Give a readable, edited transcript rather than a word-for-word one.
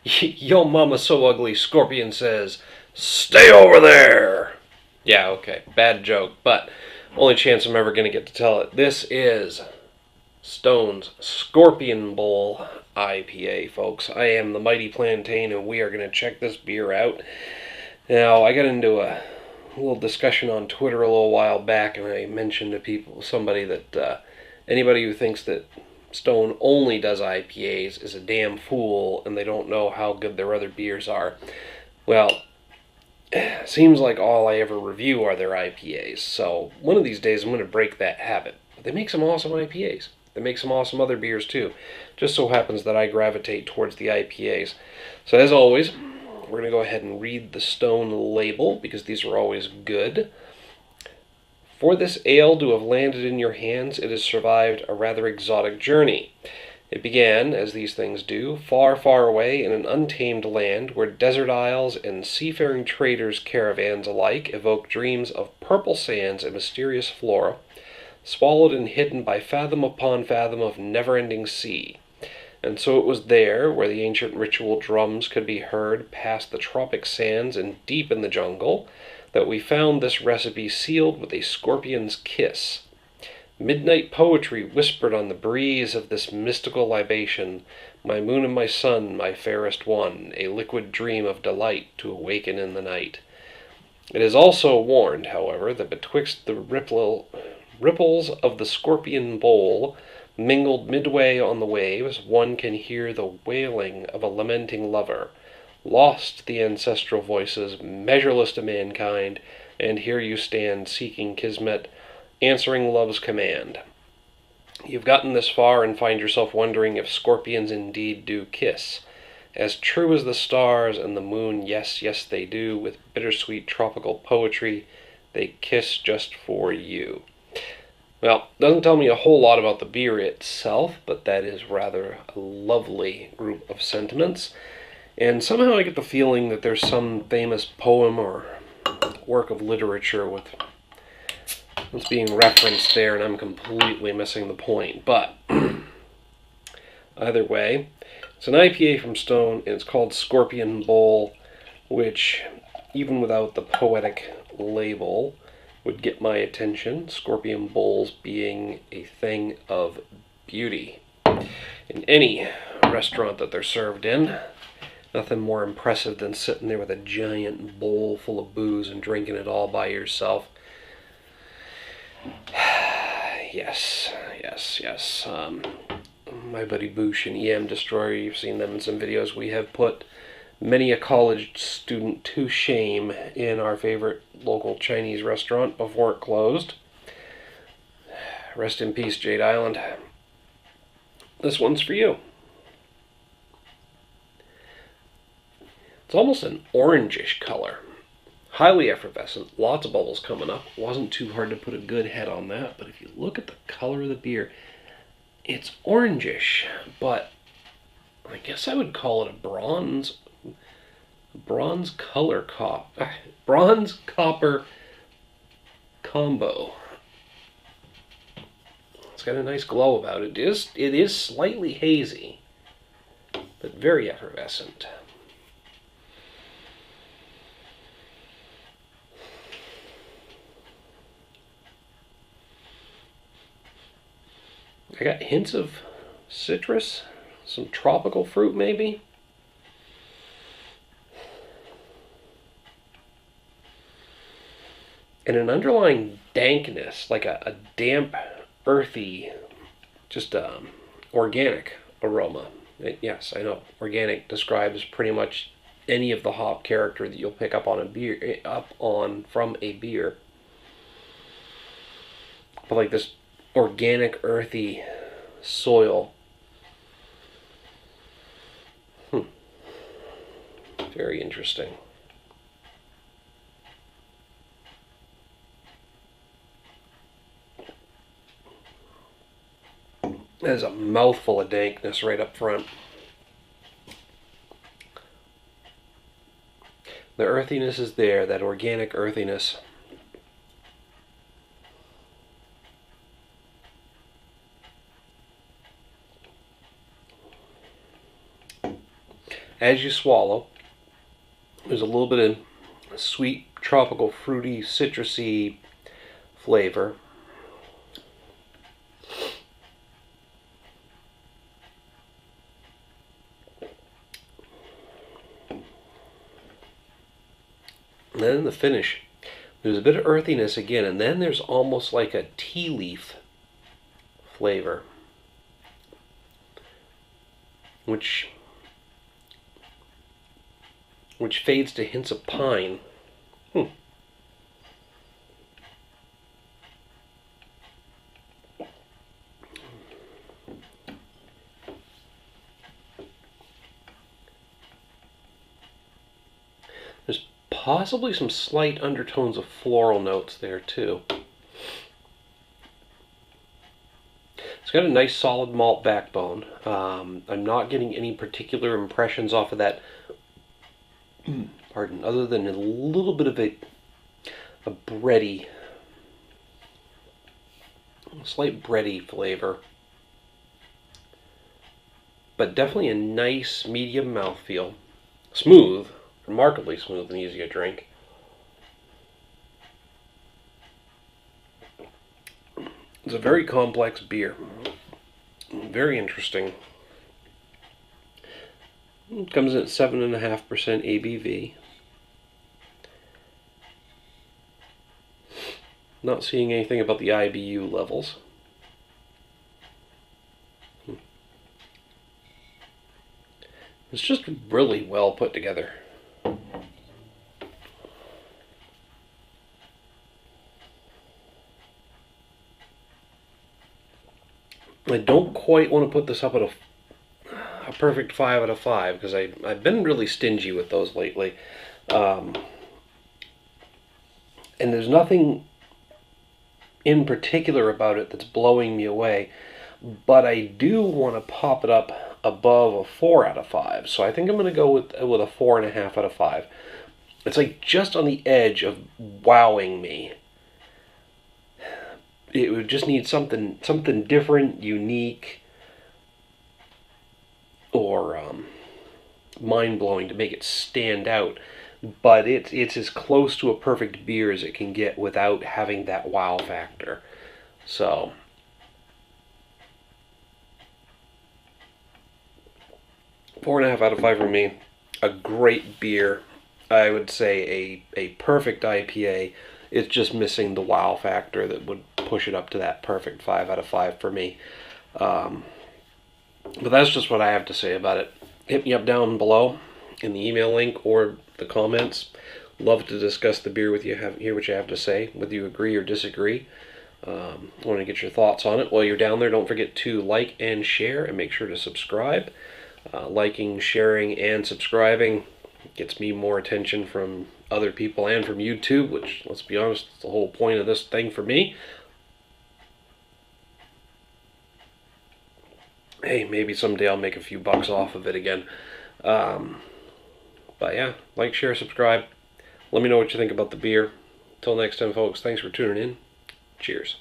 Yo mama's so ugly, Scorpion says, stay over there! Yeah, okay, bad joke, but only chance I'm ever going to get to tell it. This is Stone's Scorpion Bowl IPA, folks. I am the Mighty Plantain, and we are going to check this beer out. Now, I got into a little discussion on Twitter a little while back, and I mentioned to somebody that anybody who thinks that Stone only does IPAs is a damn fool, and they don't know how good their other beers are. Well, seems like all I ever review are their IPAs, so one of these days I'm going to break that habit. But they make some awesome IPAs. They make some awesome other beers too. Just so happens that I gravitate towards the IPAs. So as always, we're going to go ahead and read the Stone label, because these are always good. For this ale to have landed in your hands, it has survived a rather exotic journey. It began, as these things do, far, far away in an untamed land where desert isles and seafaring traders' caravans alike evoke dreams of purple sands and mysterious flora, swallowed and hidden by fathom upon fathom of never-ending sea. And so it was there, where the ancient ritual drums could be heard past the tropic sands and deep in the jungle, that we found this recipe sealed with a scorpion's kiss. Midnight poetry whispered on the breeze of this mystical libation, my moon and my sun, my fairest one, a liquid dream of delight to awaken in the night. It is also warned, however, that betwixt the ripples of the Scorpion Bowl, mingled midway on the waves, one can hear the wailing of a lamenting lover, lost the ancestral voices, measureless to mankind, and here you stand seeking kismet, answering love's command. You've gotten this far and find yourself wondering if scorpions indeed do kiss. As true as the stars and the moon, yes, yes they do, with bittersweet tropical poetry, they kiss just for you. Well, doesn't tell me a whole lot about the beer itself, but that is rather a lovely group of sentiments. And somehow I get the feeling that there's some famous poem or work of literature that's being referenced there, and I'm completely missing the point. But either way, it's an IPA from Stone, and it's called Scorpion Bowl, which, even without the poetic label, would get my attention. Scorpion bowls being a thing of beauty. In any restaurant that they're served in, nothing more impressive than sitting there with a giant bowl full of booze and drinking it all by yourself. Yes. My buddy Boosh and EM Destroyer, you've seen them in some videos. We have put many a college student to shame in our favorite local Chinese restaurant before it closed. Rest in peace, Jade Island. This one's for you. It's almost an orangish color. Highly effervescent, lots of bubbles coming up. Wasn't too hard to put a good head on that, but if you look at the color of the beer, it's orangish, but I guess I would call it a bronze copper combo. It's got a nice glow about it. It is slightly hazy, but very effervescent. I got hints of citrus, some tropical fruit maybe. And an underlying dankness, like a damp, earthy, just organic aroma. Yes, I know, organic describes pretty much any of the hop character that you'll pick up on from a beer. But like this organic, earthy soil. Very interesting. There's a mouthful of dankness right up front. The earthiness is there, that organic earthiness. as you swallow, there's a little bit of sweet, tropical, fruity, citrusy flavor. And then in the finish, there's a bit of earthiness again, and then there's almost like a tea leaf flavor, which fades to hints of pine. There's possibly some slight undertones of floral notes there too. It's got a nice solid malt backbone. I'm not getting any particular impressions off of that, pardon, other than a little bit of a bready, slight bready flavor. But definitely a nice medium mouthfeel. Smooth, remarkably smooth and easy to drink. It's a very complex beer. Very interesting. It comes in at 7.5% ABV. Not seeing anything about the IBU levels. It's just really well put together. I don't quite want to put this up at a perfect 5 out of 5 because I've been really stingy with those lately. And there's nothing in particular about it that's blowing me away, but I do want to pop it up above a 4 out of 5. So I think I'm going to go with a 4.5 out of 5. It's like just on the edge of wowing me. It would just need something different, unique, or mind-blowing to make it stand out. But it's as close to a perfect beer as it can get without having that wow factor. So, four and a half out of 5 for me. A great beer. I would say a perfect IPA. It's just missing the wow factor that would push it up to that perfect 5 out of 5 for me. But that's just what I have to say about it. Hit me up down below in the email link or the comments. Love to discuss the beer with you, hear what you have to say, whether you agree or disagree. I want to get your thoughts on it. While you're down there, don't forget to like and share, and make sure to subscribe. Liking, sharing, and subscribing gets me more attention from other people and from YouTube, which, let's be honest, is the whole point of this thing for me. Hey, maybe someday I'll make a few bucks off of it again. But yeah, like, share, subscribe. Let me know what you think about the beer. Till next time, folks, thanks for tuning in. Cheers.